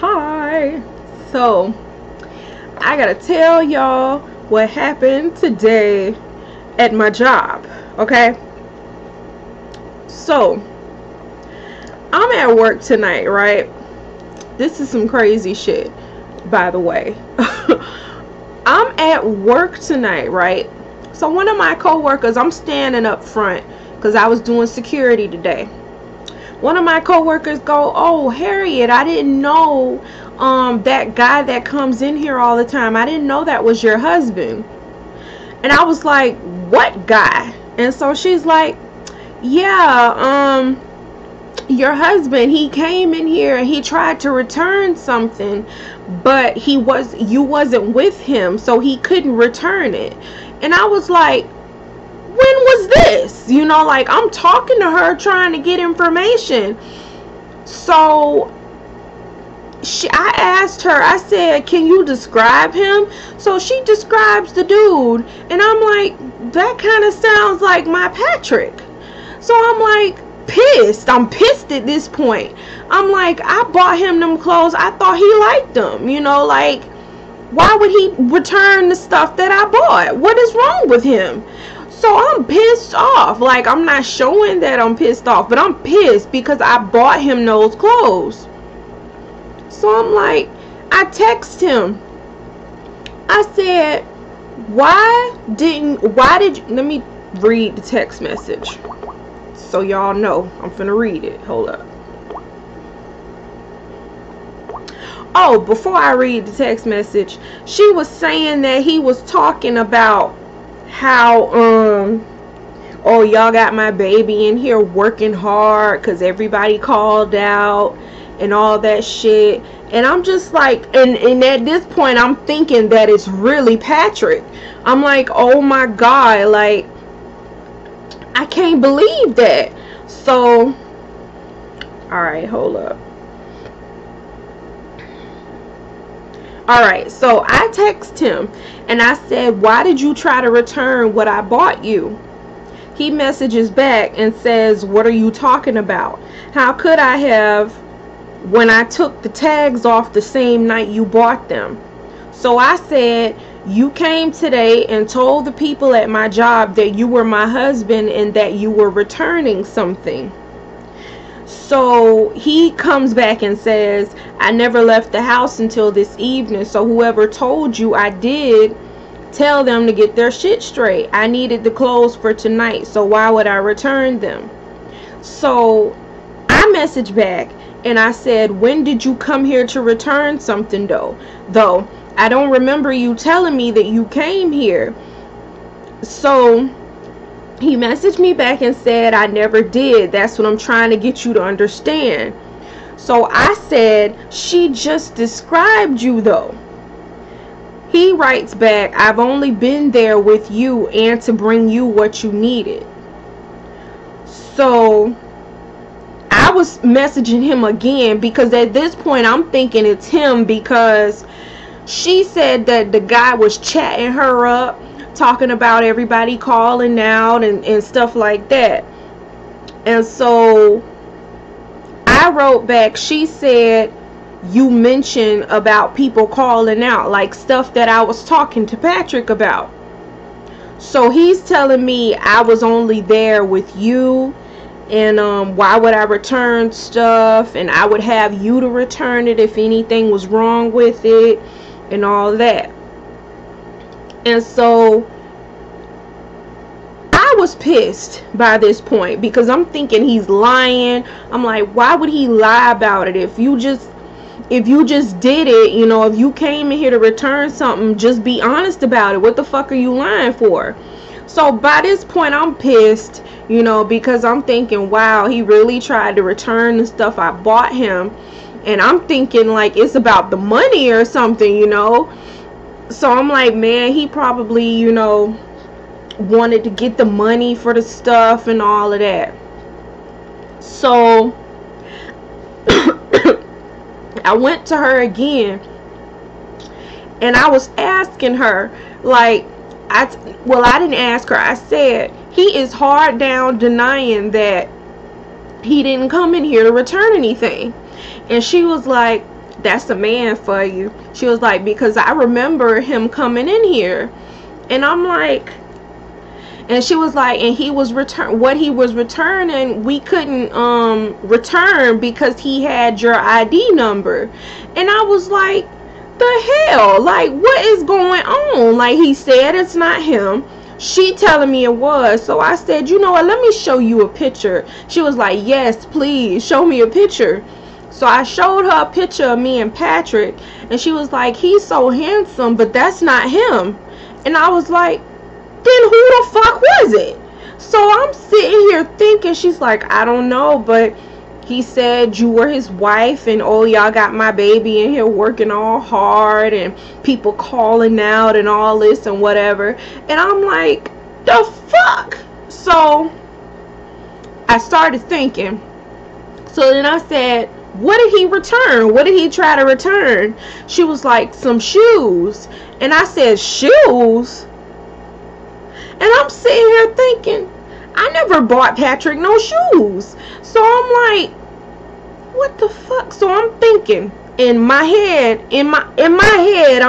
Hi. So, I gotta tell y'all what happened today at my job, okay? So, I'm at work tonight, right? This is some crazy shit, by the way. I'm at work tonight, right? So, one of my coworkers, I'm standing up front because I was doing security today. One of my coworkers go, "Oh, Harriet, I didn't know that guy that comes in here all the time. I didn't know that was your husband." And I was like, "What guy?" And so she's like, "Yeah, your husband, he came in here and he tried to return something, but you wasn't with him, so he couldn't return it." And I was like, when was this? Like, I'm talking to her trying to get information. So I asked her, I said, "Can you describe him?" So she describes the dude, and I'm like, that kind of sounds like my Patrick. So I'm like pissed. I'm pissed at this point. I'm like, I bought him them clothes. I thought he liked them. Like, why would he return the stuff that I bought? What is wrong with him? So I'm pissed off. Like, I'm not showing that I'm pissed off, but I'm pissed because I bought him those clothes. So I'm like, I text him. I said, let me read the text message so y'all know. I'm finna read it. Hold up. Oh, before I read the text message, she was saying that he was talking about how oh, y'all got my baby in here working hard because everybody called out and all that shit. And I'm just like, and at this point I'm thinking that it's really Patrick. I'm like, oh my god, like, I can't believe that. So alright, hold up. Alright, so I text him and I said, "Why did you try to return what I bought you?" He messages back and says, "What are you talking about? How could I have when I took the tags off the same night you bought them?" So I said, "You came today and told the people at my job that you were my husband and that you were returning something." So he comes back and says, "I never left the house until this evening, so whoever told you I did, tell them to get their shit straight. I needed the clothes for tonight, so why would I return them?" So I messaged back and I said, "When did you come here to return something though? I don't remember you telling me that you came here." So he messaged me back and said, "I never did. That's what I'm trying to get you to understand." So I said, "She just described you though." He writes back, "I've only been there with you and to bring you what you needed." So I was messaging him again because at this point I'm thinking it's him, because she said that the guy was chatting her up, talking about everybody calling out and stuff like that. And so I wrote back, she said, "You mentioned about people calling out, like stuff that I was talking to Patrick about." So he's telling me I was only there with you, and why would I return stuff, and I would have you to return it if anything was wrong with it and all that. And so I was pissed by this point because I'm thinking he's lying. I'm like, why would he lie about it? If you just did it, if you came in here to return something, just be honest about it. What the fuck are you lying for? So by this point I'm pissed, because I'm thinking, wow, he really tried to return the stuff I bought him. And I'm thinking like it's about the money or something, So I'm like, man, he probably, wanted to get the money for the stuff and all of that. So I went to her again and I was asking her, like, I didn't ask her. I said, he is hard down denying that he didn't come in here to return anything. And she was like, That's a man for you. She was like, because I remember him coming in here. And I'm like, and she was like, and he was what he was returning, we couldn't return because he had your ID number. And I was like, the hell? Like, what is going on? Like, he said it's not him. She telling me it was. So I said, you know what, let me show you a picture. She was like, yes, please show me a picture. So I showed her a picture of me and Patrick, and she was like, he's so handsome, but that's not him. And I was like, then who the fuck was it? So I'm sitting here thinking, she's like, I don't know, but he said you were his wife, and oh, y'all got my baby in here working all hard, and people calling out and all this and whatever. And I'm like, the fuck? So I started thinking. So then I said, what did he return? What did he try to return? She was like, some shoes. And I said, shoes? And I'm sitting here thinking, I never bought Patrick no shoes. So I'm like, what the fuck? So I'm thinking in my head, I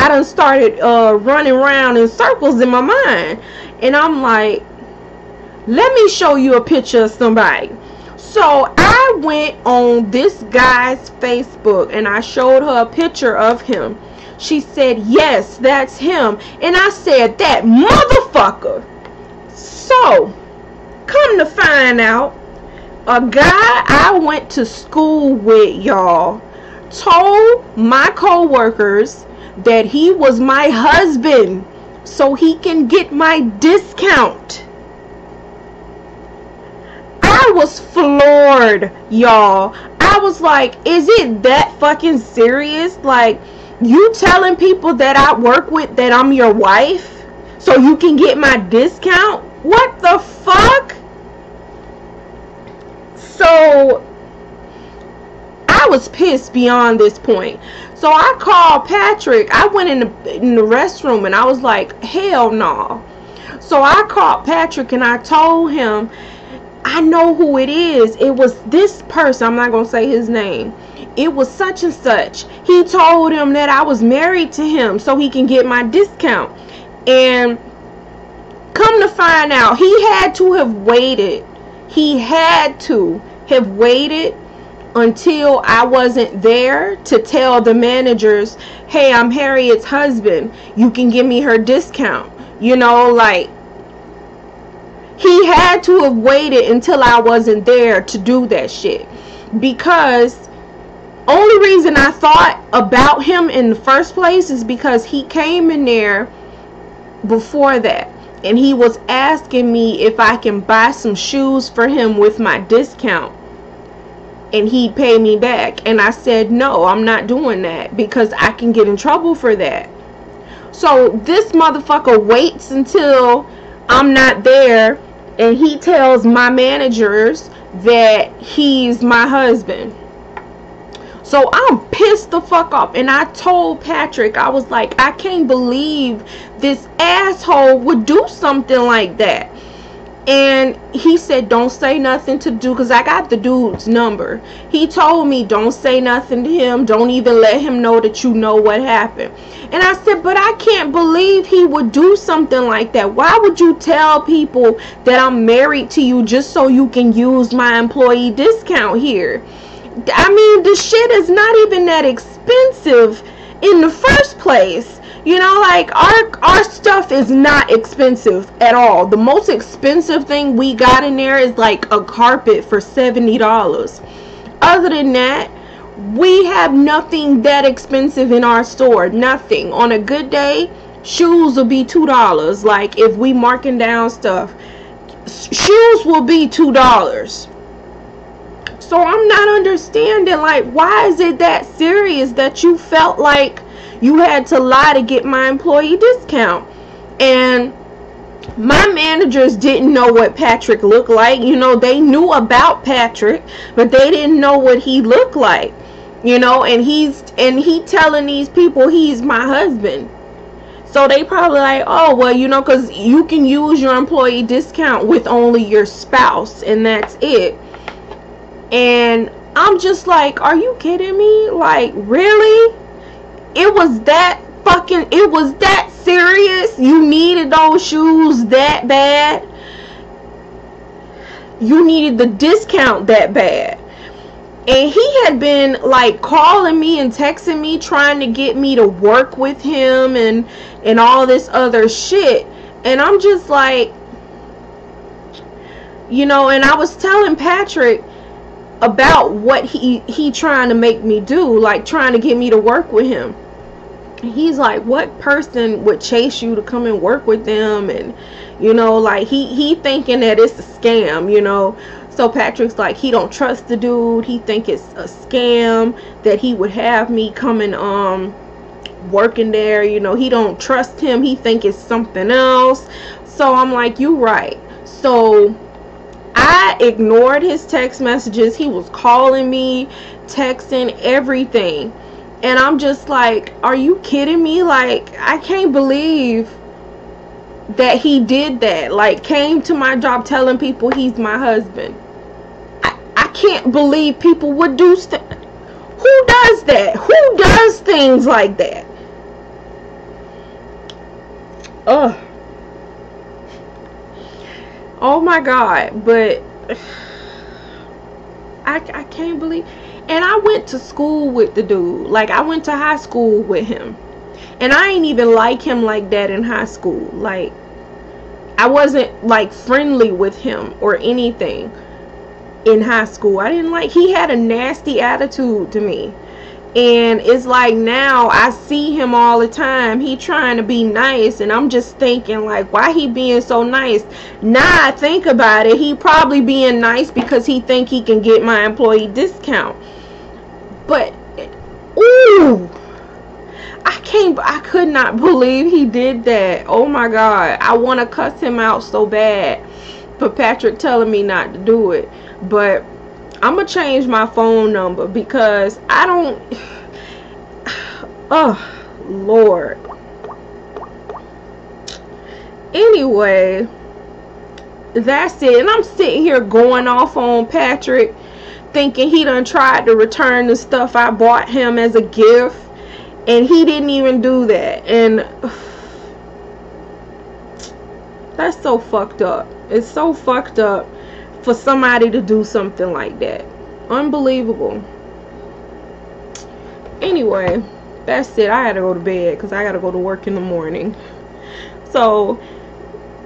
done started running around in circles in my mind. And I'm like, let me show you a picture of somebody. So I went on this guy's Facebook and I showed her a picture of him. She said, yes, that's him. And I said, that motherfucker. So, come to find out, a guy I went to school with, y'all, told my co-workers that he was my husband so he can get my discount. I was floored, y'all. I was like, is it that fucking serious? Like, you telling people that I work with that I'm your wife so you can get my discount? What the fuck? So I was pissed beyond this point. So I called Patrick. I went in the restroom and I was like, hell no. So I called Patrick and I told him, I know who it is. It was this person. I'm not going to say his name. It was such and such. He told him that I was married to him so he can get my discount. And come to find out, he had to have waited. He had to have waited until I wasn't there to tell the managers, hey, I'm Harriet's husband. You can give me her discount. You know, like, he had to have waited until I wasn't there to do that shit. Because only reason I thought about him in the first place is because he came in there before that. And he was asking me if I can buy some shoes for him with my discount. And he'd pay me back. And I said, no, I'm not doing that. Because I can get in trouble for that. So this motherfucker waits until I'm not there. And he tells my managers that he's my husband. So I'm pissed the fuck off. And I told Patrick, I was like, I can't believe this asshole would do something like that. And he said, don't say nothing to do, because I got the dude's number. He told me, don't say nothing to him. Don't even let him know that you know what happened. And I said, but I can't believe he would do something like that. Why would you tell people that I'm married to you just so you can use my employee discount here? I mean, the shit is not even that expensive in the first place. You know, like, our stuff is not expensive at all. The most expensive thing we got in there is like a carpet for $70. Other than that, we have nothing that expensive in our store. Nothing. On a good day, shoes will be $2. Like, if we marking down stuff, shoes will be $2. So I'm not understanding, like, why is it that serious that you felt like you had to lie to get my employee discount? And my managers didn't know what Patrick looked like. You know, they knew about Patrick, but they didn't know what he looked like. You know, and he telling these people he's my husband. So they probably like, oh, well, you know, because you can use your employee discount with only your spouse, and that's it. And I'm just like, are you kidding me? Like, really? It was that serious? You needed those shoes that bad? You needed the discount that bad? And he had been like calling me and texting me, trying to get me to work with him and all this other shit. And I'm just like, you know, and I was telling Patrick about what he trying to make me do, like trying to get me to work with him. He's like, what person would chase you to come and work with them? And you know, like he thinking that it's a scam, you know. So Patrick's like, he don't trust the dude. He think it's a scam that he would have me coming working there, you know. He don't trust him. He think it's something else. So I'm like, you right. So I ignored his text messages. He was calling me, texting, everything. And I'm just like, are you kidding me? Like, I can't believe that he did that. Like, came to my job telling people he's my husband. I can't believe people would do stuff. Who does that? Who does things like that? Ugh. Oh my God. But I can't believe. And I went to school with the dude. Like, I went to high school with him. And I ain't even like him like that in high school. Like, I wasn't like friendly with him or anything in high school. I didn't like, he had a nasty attitude to me. And it's like, now I see him all the time. He trying to be nice. And I'm just thinking, like, why he being so nice? Now I think about it, he probably being nice because he think he can get my employee discount. But, ooh, I could not believe he did that. Oh my God. I want to cuss him out so bad for Patrick telling me not to do it. But I'm going to change my phone number because I don't... Oh, Lord. Anyway, that's it. And I'm sitting here going off on Patrick, thinking he done tried to return the stuff I bought him as a gift. And he didn't even do that. And that's so fucked up. It's so fucked up for somebody to do something like that. Unbelievable. Anyway, that's it. I had to go to bed because I got to go to work in the morning. So,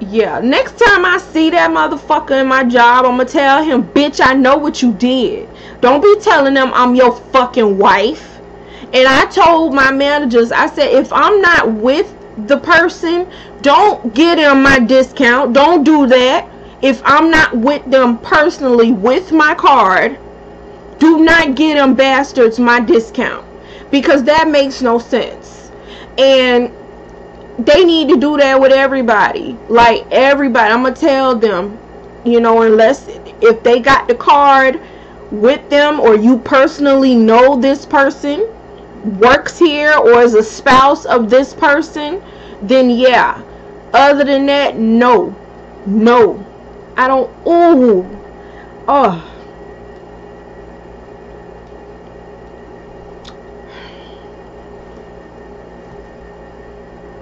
yeah. Next time I see that motherfucker in my job, I'm going to tell him, bitch, I know what you did. Don't be telling them I'm your fucking wife. And I told my managers, I said, if I'm not with the person, don't get them my discount. Don't do that. If I'm not with them personally with my card, do not get them bastards my discount. Because that makes no sense. And they need to do that with everybody. Like, everybody. I'm going to tell them, you know, unless if they got the card with them or you personally know this person works here or is a spouse of this person, then yeah. Other than that, no. I don't. Ooh. Oh.